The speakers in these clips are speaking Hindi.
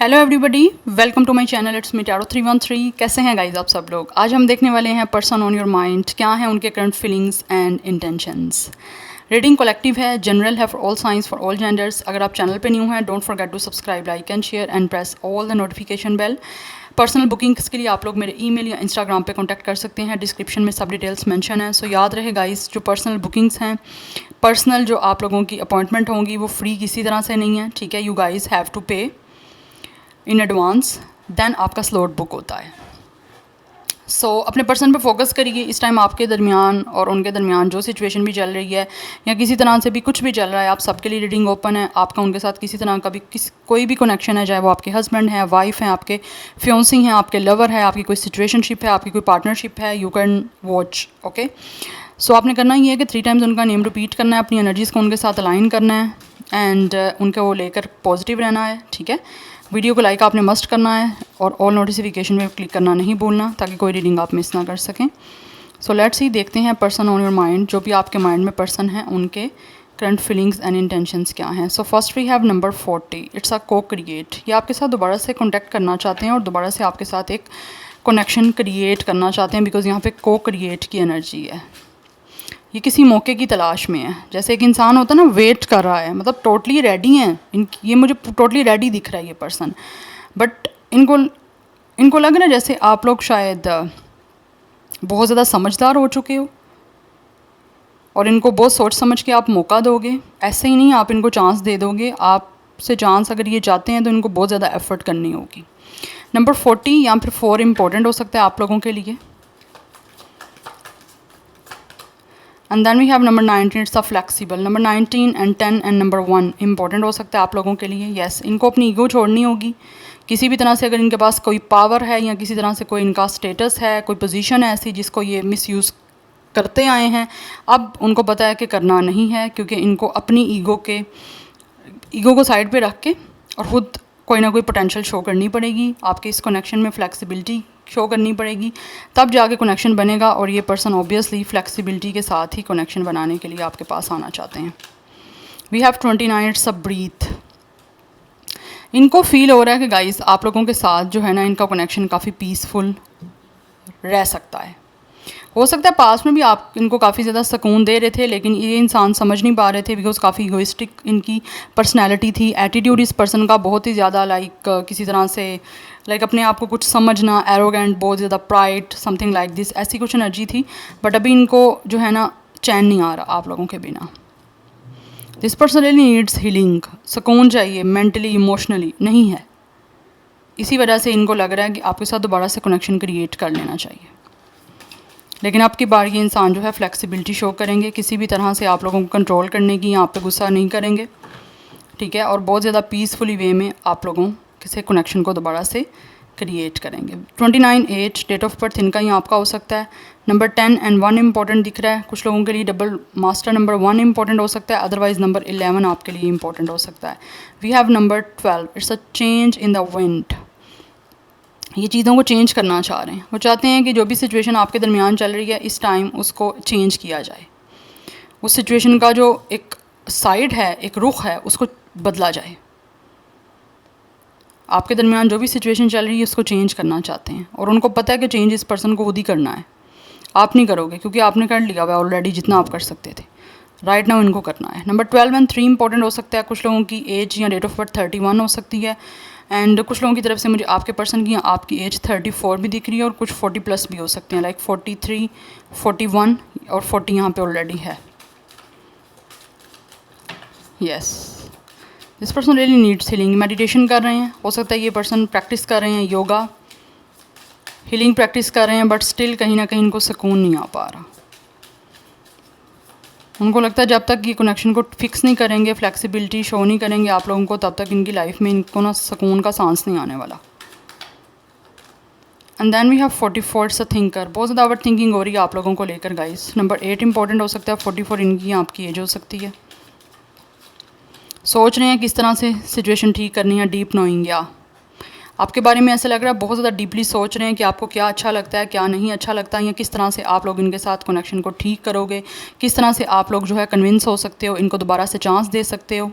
Hello everybody, welcome to my channel. It's me tarot 313। कैसे हैं गाइज आप सब लोग? आज हम देखने वाले हैं पर्सन ऑन योर माइंड, क्या हैं उनके current feelings and intentions. Reading collective है, जनरल है for all signs, for all genders. अगर आप चैनल पे न्यू हैं, don't forget to subscribe, like and share and press all the notification bell. Personal bookings के लिए आप लोग मेरे ईमेल या इंस्टाग्राम पे कांटेक्ट कर सकते हैं। डिस्क्रिप्शन में सब डिटेल्स मेंशन है। सो याद रहे गाइस, जो पर्सनल बुकिंग्स हैं, पर्सनल जो आप लोगों की अपॉइंटमेंट होंगी वो फ्री किसी तरह से नहीं है, ठीक है। यू गाइस हैव टू पे इन एडवांस, देन आपका स्लॉट बुक होता है। सो अपने पर्सन पे फोकस करिए। इस टाइम आपके दरमियान और उनके दरमियान जो सिचुएशन भी चल रही है या किसी तरह से भी कुछ भी चल रहा है, आप सबके लिए रीडिंग ओपन है। आपका उनके साथ किसी तरह का भी कोई भी कनेक्शन है, चाहे वो आपके हस्बैंड हैं, वाइफ हैं, आपके फ्योंसी हैं, आपके लवर है, आपकी कोई सिचुएशनशिप है, आपकी कोई पार्टनरशिप है, यू कैन वॉच। ओके, सो आपने करना ये है कि 3 टाइम्स उनका नेम रिपीट करना है, अपनी एनर्जीज़ को उनके साथ अलाइन करना है एंड उनके वो लेकर पॉजिटिव रहना है, ठीक है। वीडियो को लाइक आपने मस्ट करना है और ऑल नोटिफिकेशन में क्लिक करना नहीं भूलना, ताकि कोई रीडिंग आप मिस ना कर सकें। सो लेट्स सी, देखते हैं पर्सन ऑन योर माइंड, जो भी आपके माइंड में पर्सन है उनके करंट फीलिंग्स एंड इंटेंशंस क्या हैं। So first we have number 40। It's a cocreate. ये आपके साथ दोबारा से कॉन्टैक्ट करना चाहते हैं और दोबारा से आपके साथ एक कनेक्शन क्रिएट करना चाहते हैं, बिकॉज यहाँ पे को क्रिएट की एनर्जी है। ये किसी मौके की तलाश में है। जैसे एक इंसान होता है ना, वेट कर रहा है, मतलब टोटली रेडी हैं ये मुझे टोटली रेडी दिख रहा है ये पर्सन, बट इनको लग रहा है जैसे आप लोग शायद बहुत ज़्यादा समझदार हो चुके हो और इनको बहुत सोच समझ के आप मौका दोगे। ऐसे ही नहीं, आप इनको चांस दे दोगे। आपसे चांस अगर ये चाहते हैं तो इनको बहुत ज़्यादा एफर्ट करनी होगी। नंबर 40 या फिर 4 इम्पोर्टेंट हो सकता है आप लोगों के लिए। And then we have number 19। It's a flexible. Number 19 and 10 and number 1 important हो सकता है आप लोगों के लिए। येस, इनको अपनी ईगो छोड़नी होगी किसी भी तरह से। अगर इनके पास कोई पावर है या किसी तरह से कोई इनका स्टेटस है, कोई पोजीशन है ऐसी जिसको ये मिसयूज़ करते आए हैं, अब उनको पता है कि करना नहीं है, क्योंकि इनको अपनी ईगो को साइड पे रख के और ख़ुद कोई ना कोई पोटेंशियल शो करनी पड़ेगी। आपके इस कनेक्शन में फ्लेक्सिबिलिटी शो करनी पड़ेगी, तब जाके कनेक्शन बनेगा। और ये पर्सन ऑब्वियसली फ्लेक्सिबिलिटी के साथ ही कनेक्शन बनाने के लिए आपके पास आना चाहते हैं। We have 29। It's a breath. इनको फील हो रहा है कि गाइस आप लोगों के साथ जो है ना, इनका कनेक्शन काफ़ी पीसफुल रह सकता है। हो सकता है पास में भी आप इनको काफ़ी ज़्यादा सुकून दे रहे थे, लेकिन ये इंसान समझ नहीं पा रहे थे, बिकॉज काफ़ी इगोइस्टिक इनकी पर्सनैलिटी थी। एटीट्यूड इस पर्सन का बहुत ही ज़्यादा किसी तरह से अपने आप को कुछ समझना, एरोगेंट, बहुत ज़्यादा प्राइड, समथिंग लाइक दिस, ऐसी कुछ एनर्जी थी। बट अभी इनको जो है ना चैन नहीं आ रहा आप लोगों के बिना। This person really needs healing. सुकून चाहिए, मेंटली इमोशनली नहीं है। इसी वजह से इनको लग रहा है कि आपके साथ दोबारा से कनेक्शन क्रिएट कर लेना चाहिए। लेकिन अब की बार ये इंसान जो है फ्लेक्सिबिलिटी शो करेंगे, किसी भी तरह से आप लोगों को कंट्रोल करने की, आप पे गुस्सा नहीं करेंगे, ठीक है। और बहुत ज़्यादा पीसफुली वे में आप लोगों से कनेक्शन को दोबारा से क्रिएट करेंगे। 29 एज डेट ऑफ बर्थ इनका ही आपका हो सकता है। नंबर 10 एंड 1 इंपॉर्टेंट दिख रहा है कुछ लोगों के लिए। डबल मास्टर नंबर 1 इंपॉर्टेंट हो सकता है, अदरवाइज नंबर 11 आपके लिए इंपॉर्टेंट हो सकता है। We have number 12। It's a change in the wind. ये चीज़ों को चेंज करना चाह रहे हैं। वो चाहते हैं कि जो भी सिचुएशन आपके दरमियान चल रही है इस टाइम, उसको चेंज किया जाए। उस सिचुएशन का जो एक साइड है, एक रुख है, उसको बदला जाए। आपके दरमियान जो भी सिचुएशन चल रही है उसको चेंज करना चाहते हैं, और उनको पता है कि चेंज इस पर्सन को खुद ही करना है। आप नहीं करोगे, क्योंकि आपने कर लिया हुआ ऑलरेडी जितना आप कर सकते थे। राइट नाउ इनको करना है। नंबर 12 एंड 3 इंपॉर्टेंट हो सकता है। कुछ लोगों की एज या डेट ऑफ बर्थ 31 हो सकती है, एंड कुछ लोगों की तरफ से मुझे आपके पर्सन की आपकी एज 34 भी दिख रही है, और कुछ 40 प्लस भी हो सकते हैं, लाइक 43, 41 और 40 यहाँ पे ऑलरेडी है। Yes, this person really needs healing. Meditation कर रहे हैं, हो सकता है ये पर्सन प्रैक्टिस कर रहे हैं, योगा हीलिंग प्रैक्टिस कर रहे हैं, बट स्टिल कहीं ना कहीं इनको सुकून नहीं आ पा रहा। उनको लगता है जब तक ये कनेक्शन को फिक्स नहीं करेंगे, फ्लेक्सिबिलिटी शो नहीं करेंगे आप लोगों को, तब तक इनकी लाइफ में इनको ना सुकून का सांस नहीं आने वाला। And then we have 44। It's a thinker. बहुत ज़्यादा ओवर थिंकिंग हो रही है आप लोगों को लेकर गाइस। नंबर 8 इंपॉर्टेंट हो सकता है। 44 इनकी आपकी एज हो सकती है। सोच रहे हैं किस तरह से सिचुएशन ठीक करनी है, डीप नोइंग, या आपके बारे में ऐसा लग रहा है बहुत ज़्यादा डीपली सोच रहे हैं कि आपको क्या अच्छा लगता है, क्या नहीं अच्छा लगता है, या किस तरह से आप लोग इनके साथ कनेक्शन को ठीक करोगे, किस तरह से आप लोग जो है कन्विंस हो सकते हो, इनको दोबारा से चांस दे सकते हो।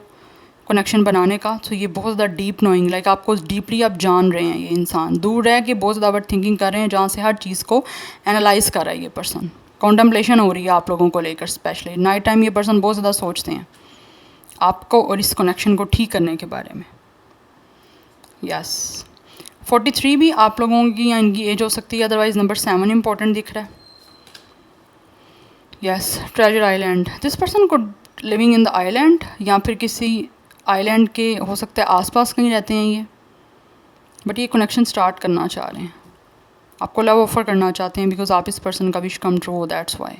कनेक्शन बनाने का। तो ये बहुत ज़्यादा डीप नोइंग, लाइक आपको डीपली आप जान रहे हैं, ये इंसान दूर रह के बहुत ज़्यादा ओवर थिंकिंग कर रहे हैं, जहाँ से हर चीज़ को एनालाइज कर रहा है ये पर्सन। कॉन्टम्पलेशन हो रही है आप लोगों को लेकर, स्पेशली नाइट टाइम ये पर्सन बहुत ज़्यादा सोचते हैं आपको और इस कनेक्शन को ठीक करने के बारे में। यस 43 भी आप लोगों की या इनकी एज हो सकती है, अदरवाइज नंबर 7 इंपॉर्टेंट दिख रहा है। Yes treasure island, this person को लिविंग इन द आइलैंड या फिर किसी आइलैंड के हो सकता है आसपास कहीं रहते हैं ये, बट ये कनेक्शन स्टार्ट करना चाह रहे हैं, आपको लव ऑफर करना चाहते हैं बिकॉज आप इस पर्सन का विश कम ट्रू हो, दैट्स वाई।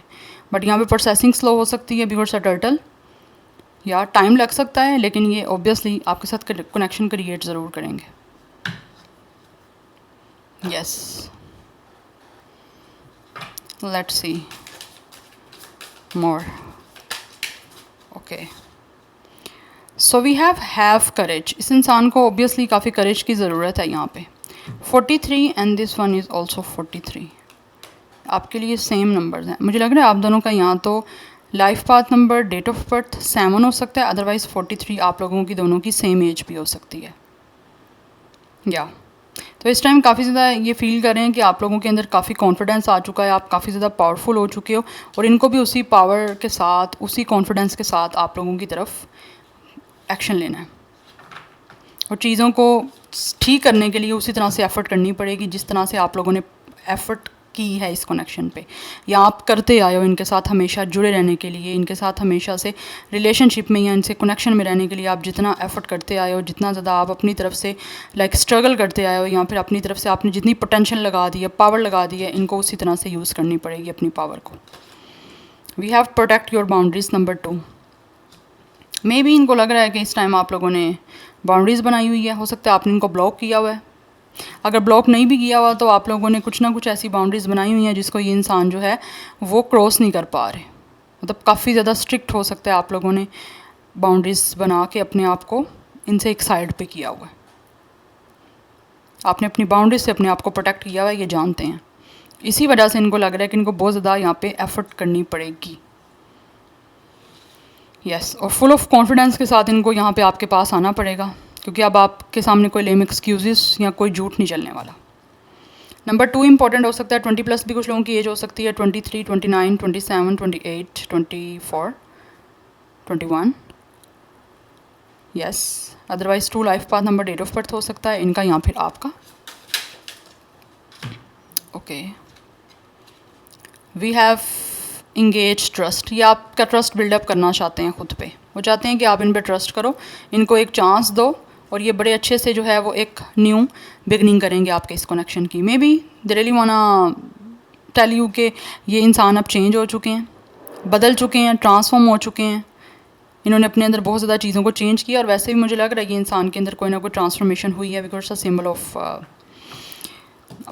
बट यहाँ पे प्रोसेसिंग स्लो हो सकती है बिकॉज अ टर्टल, या टाइम लग सकता है, लेकिन ये ऑब्वियसली आपके साथ कनेक्शन क्रिएट ज़रूर करेंगे। Yes let's see more. Okay so we have courage, इस इंसान को ऑब्वियसली काफ़ी करेज की ज़रूरत है यहाँ पे। 43 and this one is also 43, आपके लिए सेम नंबर्स हैं। मुझे लग रहा है आप दोनों का यहाँ तो life path number, date of birth 7 हो सकता है, अदरवाइज़ 43 आप लोगों की दोनों की सेम एज भी हो सकती है। या तो इस टाइम काफ़ी ज़्यादा ये फील कर रहे हैं कि आप लोगों के अंदर काफ़ी कॉन्फिडेंस आ चुका है, आप काफ़ी ज़्यादा पावरफुल हो चुके हो, और इनको भी उसी पावर के साथ, उसी कॉन्फिडेंस के साथ आप लोगों की तरफ एक्शन लेना है, और चीज़ों को ठीक करने के लिए उसी तरह से एफ़र्ट करनी पड़ेगी जिस तरह से आप लोगों ने एफ़र्ट की है इस कनेक्शन पे, या आप करते आए हो इनके साथ हमेशा जुड़े रहने के लिए, इनके साथ हमेशा से रिलेशनशिप में या इनसे कनेक्शन में रहने के लिए आप जितना एफ़र्ट करते आए हो, जितना ज़्यादा आप अपनी तरफ से लाइक स्ट्रगल करते आए हो, या फिर अपनी तरफ से आपने जितनी पोटेंशियल लगा दी है, पावर लगा दी है, इनको उसी तरह से यूज़ करनी पड़ेगी अपनी पावर को। We have protect your boundaries number 2, maybe इनको लग रहा है कि इस टाइम आप लोगों ने बाउंड्रीज़ बनाई हुई है, हो सकता है आपने इनको ब्लॉक किया हुआ है। अगर ब्लॉक नहीं भी किया हुआ तो आप लोगों ने कुछ ना कुछ ऐसी बाउंड्रीज़ बनाई हुई हैं जिसको ये इंसान जो है वो क्रॉस नहीं कर पा रहे, मतलब काफ़ी ज़्यादा स्ट्रिक्ट हो सकता है आप लोगों ने बाउंड्रीज़ बना के अपने आप को इनसे एक साइड पे किया हुआ है, आपने अपनी बाउंड्रीज से अपने आप को प्रोटेक्ट किया हुआ है, ये जानते हैं। इसी वजह से इनको लग रहा है कि इनको बहुत ज़्यादा यहाँ पे एफर्ट करनी पड़ेगी। यस और फुल ऑफ कॉन्फिडेंस के साथ इनको यहाँ पे आपके पास आना पड़ेगा, क्योंकि अब आपके सामने कोई लेम एक्सक्यूज़ या कोई झूठ नहीं चलने वाला। नंबर 2 इंपॉर्टेंट हो सकता है, 20+ भी कुछ लोगों की एज हो सकती है, 23, 29, 27, 28, 24, 21। Yes otherwise 2 life path number, date of birth हो सकता है इनका, यहाँ फिर आपका। Okay we have engage trust, ये आपका ट्रस्ट बिल्डअप करना चाहते हैं खुद पे, वो चाहते हैं कि आप इन पे ट्रस्ट करो, इनको एक चांस दो, और ये बड़े अच्छे से जो है वो एक न्यू बिगनिंग करेंगे आपके इस कनेक्शन की। मे बी दे रियली वाना टेल यू कि ये इंसान अब चेंज हो चुके हैं, बदल चुके हैं, ट्रांसफॉर्म हो चुके हैं, इन्होंने अपने अंदर बहुत ज़्यादा चीज़ों को चेंज किया, और वैसे भी मुझे लग रहा है कि इंसान के अंदर कोई ना कोई ट्रांसफॉर्मेशन हुई है, because a symbol of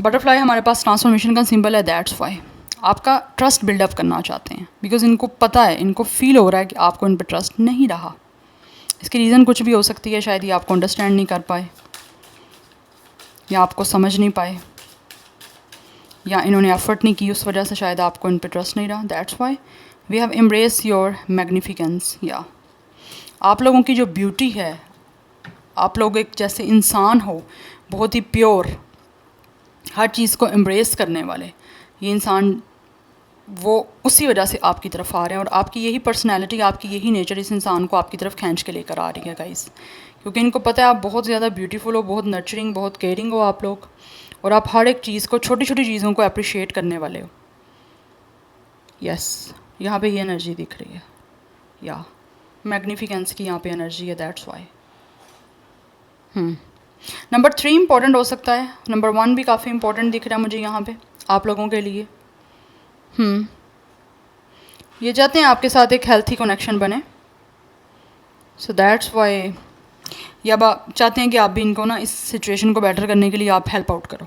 butterfly हमारे पास ट्रांसफॉर्मेशन का सिंबल है, दैट्स वाई आपका ट्रस्ट बिल्डअप करना चाहते हैं, बिकॉज इनको पता है, इनको फील हो रहा है कि आपको इन पर ट्रस्ट नहीं रहा। इसकी रीज़न कुछ भी हो सकती है, शायद ये आपको अंडरस्टैंड नहीं कर पाए, या आपको समझ नहीं पाए, या इन्होंने एफर्ट नहीं की, उस वजह से शायद आपको इन पर ट्रस्ट नहीं रहा। That's why we have embrace your magnificence, या आप लोगों की जो ब्यूटी है, आप लोग एक जैसे इंसान हो, बहुत ही प्योर, हर चीज़ को एम्ब्रेस करने वाले, ये इंसान वो उसी वजह से आपकी तरफ आ रहे हैं, और आपकी यही पर्सनैलिटी, आपकी यही नेचर इस इंसान को आपकी तरफ खींच के लेकर आ रही है गाइस, क्योंकि इनको पता है आप बहुत ज़्यादा ब्यूटीफुल हो, बहुत नर्चरिंग, बहुत केयरिंग हो आप लोग, और आप हर एक चीज़ को, छोटी छोटी चीज़ों को अप्रिशिएट करने वाले हो। यस यहाँ पे ये एनर्जी दिख रही है, या मैग्निफिकेंस की यहाँ पे एनर्जी है, दैट्स वाई। नंबर 3 इंपॉर्टेंट हो सकता है, नंबर 1 भी काफ़ी इंपॉर्टेंट दिख रहा है मुझे यहाँ पे आप लोगों के लिए। ये चाहते हैं आपके साथ एक हेल्थी कनेक्शन बने, सो दैट्स वाई, या चाहते हैं कि आप भी इनको ना इस सिचुएशन को बेटर करने के लिए आप हेल्प आउट करो।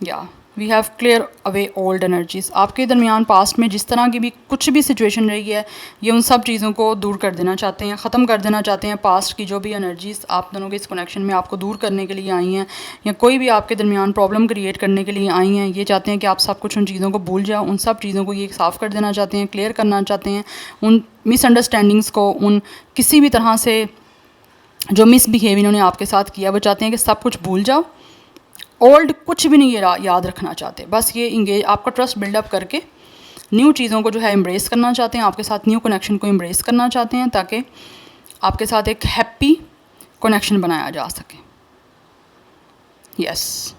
या we have clear away old energies, आपके दरमियान पास्ट में जिस तरह की भी कुछ भी सिचुएशन रही है, ये उन सब चीज़ों को दूर कर देना चाहते हैं, ख़त्म कर देना चाहते हैं। पास्ट की जो भी एनर्जीज़ आप दोनों के इस कनेक्शन में आपको दूर करने के लिए आई हैं, या कोई भी आपके दरमियान प्रॉब्लम क्रिएट करने के लिए आई हैं, ये चाहते हैं कि आप सब कुछ उन चीज़ों को भूल जाओ, उन सब चीज़ों को ये साफ़ कर देना चाहते हैं, क्लियर करना चाहते हैं, उन मिसअंडरस्टैंडिंग्स को, उन किसी भी तरह से जो मिसबिहेव इन्होंने आपके साथ किया, वो चाहते हैं कि सब कुछ भूल जाओ, ओल्ड कुछ भी नहीं ये याद रखना चाहते, बस ये इंगेज आपका ट्रस्ट बिल्डअप करके न्यू चीज़ों को जो है एम्ब्रेस करना चाहते हैं, आपके साथ न्यू कनेक्शन को एम्ब्रेस करना चाहते हैं ताकि आपके साथ एक हैप्पी कनेक्शन बनाया जा सके। यस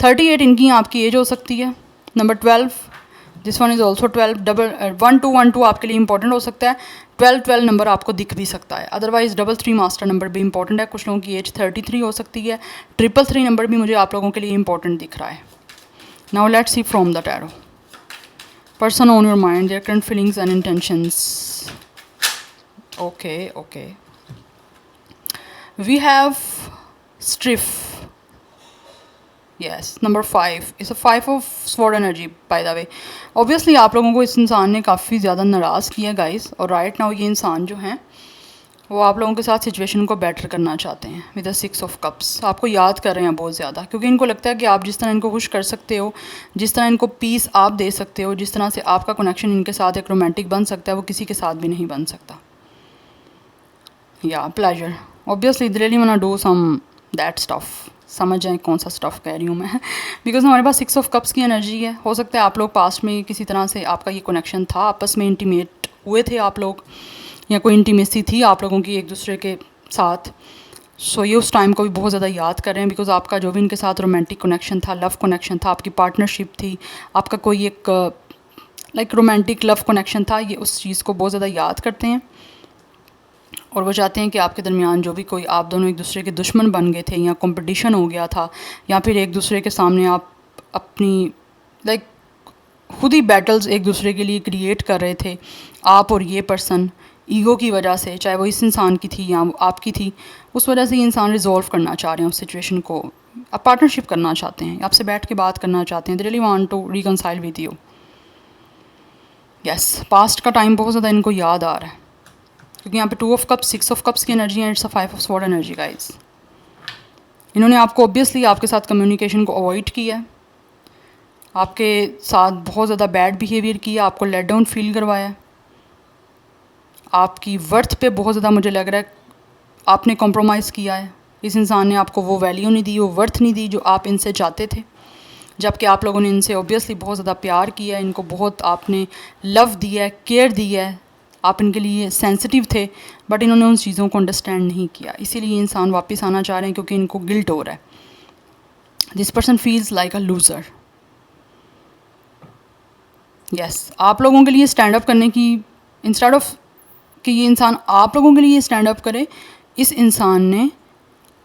38 इनकी आपकी एज हो सकती है। Number 12 this one is also 12 double 1212 आपके लिए इंपॉर्टेंट हो सकता है। 12 नंबर आपको दिख भी सकता है, अदरवाइज 33 मास्टर नंबर भी इंपॉर्टेंट है। कुछ लोगों की एज 33 हो सकती है। 333 नंबर भी मुझे आप लोगों के लिए इंपॉर्टेंट दिख रहा है। Now let's see from the tarot person on your mind, their current feelings and intentions. Okay we have strife, yes number 5 is a 5 of sword energy. By the way obviously आप लोगों को इस इंसान ने काफ़ी ज़्यादा नाराज़ किया गाइस, और राइट नाउ ये इंसान जो हैं वो आप लोगों के साथ सिचुएशन को बेटर करना चाहते हैं विद द 6 ऑफ कप्स। आपको याद कर रहे हैं बहुत ज़्यादा, क्योंकि इनको लगता है कि आप जिस तरह इनको खुश कर सकते हो, जिस तरह इनको पीस आप दे सकते हो, जिस तरह से आपका कनेक्शन इनके साथ एक रोमांटिक बन सकता है, वो किसी के साथ भी नहीं बन सकता। या pleasure obviously they really want to do some that stuff, समझ जाएं कौन सा स्टफ़ कह रही हूँ मैं बिकॉज हमारे पास 6 ऑफ कप्स की एनर्जी है। हो सकता है आप लोग पास्ट में किसी तरह से आपका ये कनेक्शन था, आपस में इंटीमेट हुए थे आप लोग, या कोई इंटीमेसी थी आप लोगों की एक दूसरे के साथ। सो ये उस टाइम को भी बहुत ज़्यादा याद कर रहे हैं, बिकॉज आपका जो भी इनके साथ रोमांटिक कनेक्शन था, लव कनेक्शन था, आपकी पार्टनरशिप थी, आपका कोई एक लाइक रोमांटिक लव कनेक्शन था, ये उस चीज़ को बहुत ज़्यादा याद करते हैं। और वो चाहते हैं कि आपके दरमियान जो भी कोई आप दोनों एक दूसरे के दुश्मन बन गए थे, या कंपटीशन हो गया था, या फिर एक दूसरे के सामने आप अपनी लाइक खुद ही बैटल्स एक दूसरे के लिए क्रिएट कर रहे थे, आप और ये पर्सन ईगो की वजह से, चाहे वो इस इंसान की थी या आपकी थी, उस वजह से ये इंसान रिजॉल्व करना चाह रहे हैं उस सिचुएशन को, आप पार्टनरशिप करना चाहते हैं, आपसे बैठ के बात करना चाहते हैं, they really want to reconcile with you. Yes past का टाइम बहुत ज़्यादा इनको याद आ रहा है, क्योंकि यहाँ पे 2 ऑफ कप्स 6 ऑफ कप्स की एनर्जी है, it's a 5 of sword energy guys. इन्होंने आपको ऑब्वियसली आपके साथ कम्युनिकेशन को अवॉइड किया है, आपके साथ बहुत ज़्यादा बैड बिहेवियर किया, आपको लेट डाउन फील करवाया, आपकी वर्थ पे बहुत ज़्यादा मुझे लग रहा है आपने कॉम्प्रोमाइज़ किया है। इस इंसान ने आपको वो वैल्यू नहीं दी, वो वर्थ नहीं दी जो आप इनसे चाहते थे, जबकि आप लोगों ने इनसे ऑब्वियसली बहुत ज़्यादा प्यार किया है, इनको बहुत आपने लव दिया है, केयर दिया है, आप इनके लिए सेंसिटिव थे, बट इन्होंने उन चीज़ों को अंडरस्टैंड नहीं किया, इसीलिए इंसान वापस आना चाह रहे हैं, क्योंकि इनको गिल्ट हो रहा है। This person feels like a loser. Yes आप लोगों के लिए स्टैंड अप करने की, इंस्टेड ऑफ कि ये इंसान आप लोगों के लिए स्टैंड अप करे, इस इंसान ने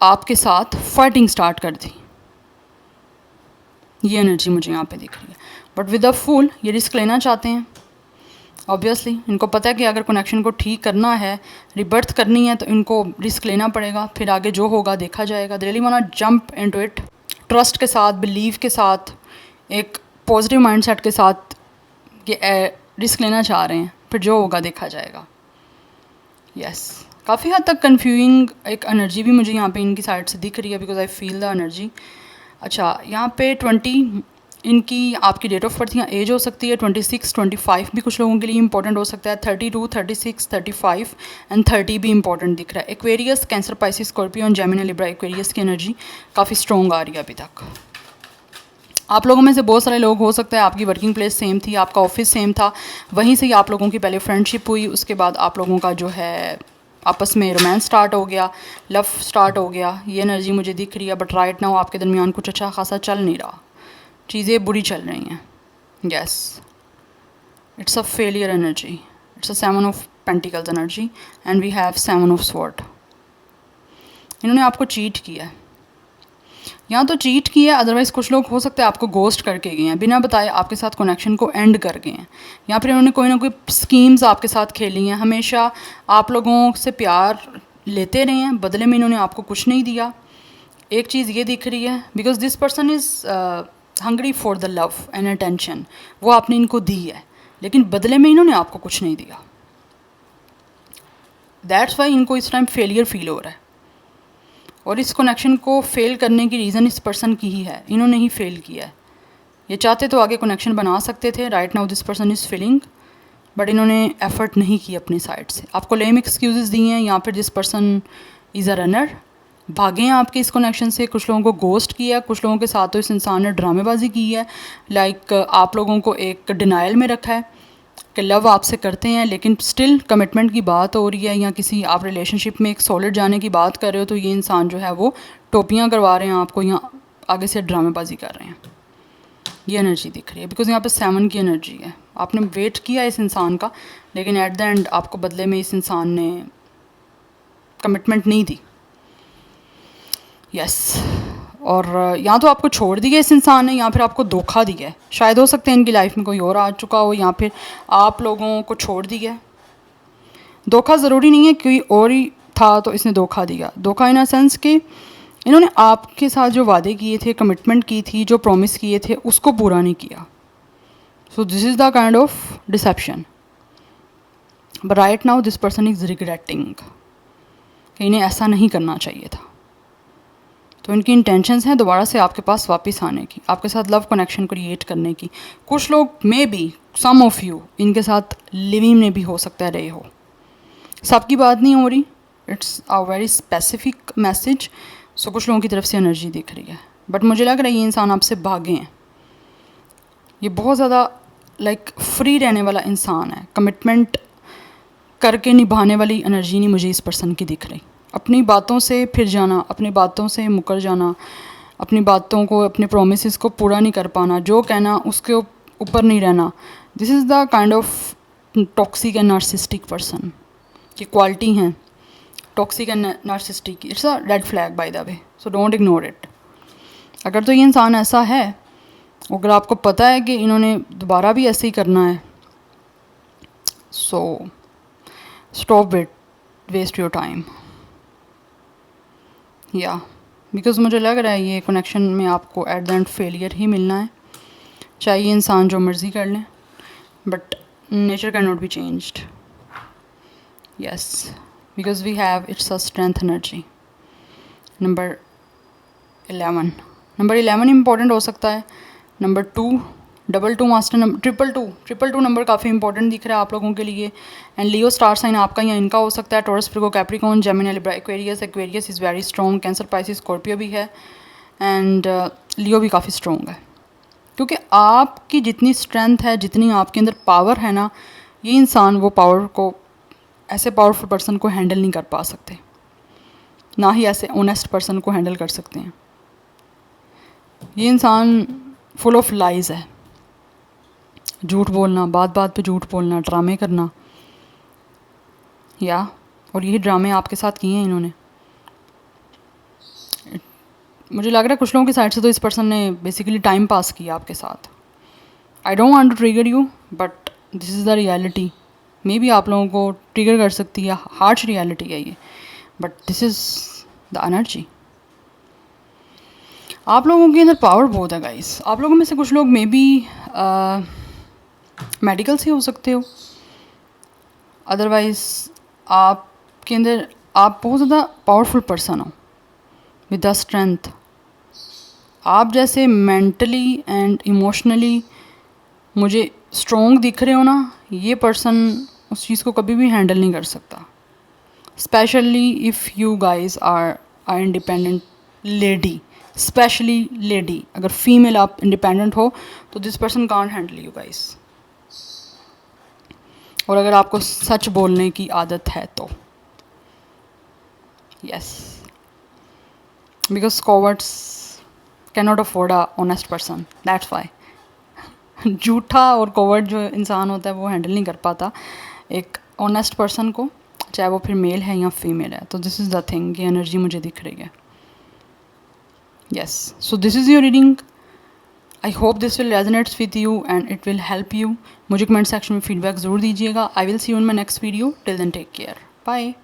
आपके साथ फाइटिंग स्टार्ट कर दी। ये एनर्जी मुझे यहाँ पे दिख रही है, बट विद अ फूल ये रिस्क लेना चाहते हैं। ऑब्वियसली इनको पता है कि अगर कनेक्शन को ठीक करना है, रिबर्थ करनी है, तो इनको रिस्क लेना पड़ेगा, फिर आगे जो होगा देखा जाएगा। They really want to jump into it, trust के साथ, बिलीव के साथ, एक पॉजिटिव माइंडसेट के साथ ये रिस्क लेना चाह रहे हैं, फिर जो होगा देखा जाएगा। यस काफ़ी हद तक कन्फ्यूजिंग एक एनर्जी भी मुझे यहाँ पे इनकी साइड से दिख रही है, because I feel the energy. अच्छा यहाँ पे 20 इनकी आपकी डेट ऑफ बर्थ या एज हो सकती है, 26 25 भी कुछ लोगों के लिए इंपॉर्टेंट हो सकता है, 32 36 35 एंड 30 भी इंपॉर्टेंट दिख रहा है। Aquarius, cancer, Pisces, Scorpio and Gemini, Libra, Aquarius की एनर्जी काफ़ी स्ट्रॉन्ग आ रही है अभी तक। आप लोगों में से बहुत सारे लोग हो सकता है आपकी वर्किंग प्लेस सेम थी, आपका ऑफिस सेम था, वहीं से ही आप लोगों की पहले फ्रेंडशिप हुई, उसके बाद आप लोगों का जो है आपस में रोमांस स्टार्ट हो गया, लव स्टार्ट हो गया। ये एनर्जी मुझे दिख रही है, बट राइट नाउ आपके दरमियान कुछ अच्छा खासा चल नहीं रहा, चीज़ें बुरी चल रही हैं। Yes it's a failure energy, it's a 7 of pentacles energy and we have 7 of sword. इन्होंने आपको चीट किया है, या तो चीट किया है, अदरवाइज़ कुछ लोग हो सकता है आपको गोस्ट करके गए हैं, बिना बताए आपके साथ कनेक्शन को एंड कर गए हैं, या फिर इन्होंने कोई ना कोई स्कीम्स आपके साथ खेली हैं। हमेशा आप लोगों से प्यार लेते रहे हैं, बदले में इन्होंने आपको कुछ नहीं दिया। एक चीज़ ये दिख रही है, because this person is hungry for the love and attention, वो आपने इनको दी है, लेकिन बदले में इन्होंने आपको कुछ नहीं दिया। दैट्स वाई इनको इस टाइम फेलियर फील हो रहा है, और इस कनेक्शन को फेल करने की रीज़न इस पर्सन की ही है, इन्होंने ही फेल किया है। ये चाहते तो आगे कनेक्शन बना सकते थे, right now this person is feeling, but इन्होंने एफर्ट नहीं की अपनी साइड से, आपको लेम एक्सक्यूज़ेस दिए हैं, या फिर this person is a runner, भागे हैं आपके इस कनेक्शन से। कुछ लोगों को गोस्ट किया, कुछ लोगों के साथ तो इस इंसान ने ड्रामेबाजी की है, लाइक आप लोगों को एक डिनाइल में रखा है कि लव आपसे करते हैं लेकिन स्टिल कमिटमेंट की बात हो रही है, या किसी आप रिलेशनशिप में एक सॉलिड जाने की बात कर रहे हो, तो ये इंसान जो है वो टोपियाँ करवा रहे हैं आपको, या आगे से ड्रामेबाजी कर रहे हैं। ये एनर्जी दिख रही है बिकॉज यहाँ पे 7 की एनर्जी है। आपने वेट किया इस इंसान का, लेकिन एट द एंड आपको बदले में इस इंसान ने कमिटमेंट नहीं दी। यस और या तो आपको छोड़ दिया इस इंसान ने, या फिर आपको धोखा दिया है। शायद हो सकता है इनकी लाइफ में कोई और आ चुका हो, या फिर आप लोगों को छोड़ दिया है। धोखा ज़रूरी नहीं है कोई और ही था तो इसने धोखा दिया। धोखा इन अ सेंस कि इन्होंने आपके साथ जो वादे किए थे, कमिटमेंट की थी, जो प्रॉमिस किए थे, उसको पूरा नहीं किया। सो this is the kind of deception. But right now this person is regretting कि इन्हें ऐसा नहीं करना चाहिए था। तो इनकी इंटेंशंस हैं दोबारा से आपके पास वापस आने की, आपके साथ लव कनेक्शन क्रिएट करने की। कुछ लोग maybe some of you इनके साथ लिविंग में भी हो सकता है रहे हो। सबकी बात नहीं हो रही, it's a very specific message. So कुछ लोगों की तरफ से एनर्जी दिख रही है, बट मुझे लग रहा है ये इंसान आपसे भागे हैं। ये बहुत ज़्यादा लाइक फ्री रहने वाला इंसान है, कमिटमेंट करके निभाने वाली एनर्जी नहीं मुझे इस पर्सन की दिख रही। अपनी बातों से फिर जाना, अपनी बातों से मुकर जाना, अपनी बातों को, अपने प्रोमिसेस को पूरा नहीं कर पाना, जो कहना उसके ऊपर नहीं रहना। This is the kind of toxic and narcissistic person की क्वालिटी हैं। Toxic and narcissistic, it's a red flag bye the way, so don't ignore it. अगर तो ये इंसान ऐसा है, अगर आपको पता है कि इन्होंने दोबारा भी ऐसे ही करना है, so stop it, waste your time. या बिकॉज मुझे लग रहा है ये कनेक्शन में आपको एट द एंड फेलियर ही मिलना है, चाहे ये इंसान जो मर्ज़ी कर लें, but nature can not be changed. Yes because we have it's a strength energy. Number 11 important हो सकता है। नंबर 2, 2 मास्टर नंबर, 2 नंबर काफ़ी इंपॉर्टेंट दिख रहा है आप लोगों के लिए। एंड लियो स्टार साइन आपका या इनका हो सकता है। Taurus, Virgo, Capricorn, Gemini, Libra, Aquarius is very strong. Cancer, Pisces, Scorpio भी है, एंड लियो भी काफ़ी स्ट्रॉन्ग है। क्योंकि आपकी जितनी स्ट्रेंथ है, जितनी आपके अंदर पावर है ना, ये इंसान वो पावर को, ऐसे पावरफुल पर्सन को हैंडल नहीं कर पा सकते, ना ही ऐसे ऑनेस्ट पर्सन को हैंडल कर सकते हैं। ये इंसान फुल ऑफ लाइज है, झूठ बोलना, बात बात पे झूठ बोलना, ड्रामे करना, या और यही ड्रामे आपके साथ किए हैं इन्होंने। मुझे लग रहा है कुछ लोगों की साइड से तो इस पर्सन ने बेसिकली टाइम पास किया आपके साथ। I don't want to trigger you, but this is the reality. Maybe आप लोगों को ट्रिगर कर सकती है, हार्श रियलिटी है ये, but this is the energy. आप लोगों के अंदर पावर बहुत है गाइस। आप लोगों में से कुछ लोग मे बी मेडिकल से हो सकते हो, अदरवाइज़ आपके अंदर आप बहुत ज़्यादा पावरफुल पर्सन हो विद द स्ट्रेंथ। आप जैसे मेंटली एंड इमोशनली मुझे स्ट्रॉन्ग दिख रहे हो ना, ये पर्सन उस चीज़ को कभी भी हैंडल नहीं कर सकता। Specially if you guys are independent lady, specially lady, अगर फीमेल आप इंडिपेंडेंट हो तो this person can't handle you guys. और अगर आपको सच बोलने की आदत है तो yes, because cowards can not afford a honest person, that's why. झूठा और कॉवर्ड जो इंसान होता है वो हैंडल नहीं कर पाता एक ऑनेस्ट पर्सन को, चाहे वो फिर मेल है या फीमेल है। तो दिस इज़ द थिंग, ये एनर्जी मुझे दिख रही है। Yes, so this is your reading. I hope this will resonates with you and it will help you. मुझे कमेंट सेक्शन में फीडबैक ज़रूर दीजिएगा। I will see you in my next video. Till then take care, bye.